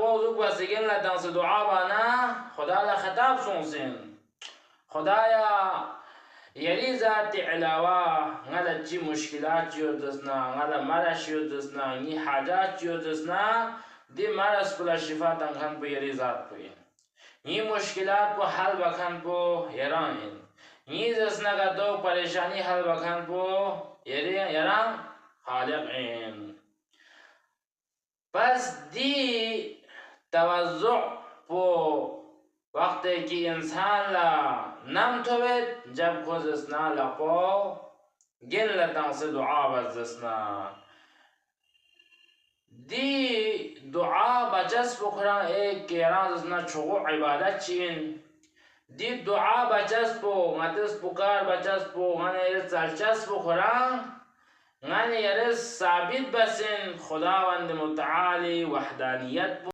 پوزوک بسیگن لطنس دعا بانا خدا لخطاب سونسن خدایا یری ذات علاوه غلا چی مشکلات یودسنا غلا مرش یودسنا نی حاجات یودسنا دی مرس کلا شفا تنخن پو یری ذات پوی نی مشکلات پو حل بکن پو یران نی دسنا کا دو پریشانی حل بکن پو یران خالق این. پس دی توضع پو وقتی که انسان لا نم توید جب خوزسنا لقو گن لطنس دعا بزسنا دی دعا بچس بخورا ایک کیران زسنا چوغو عبادت چین دی دعا بچس پو غتس پکار بچس پو غن ایرس چلچس بخورا غن ایرس ثابت بسن خداوند متعالی وحدانیت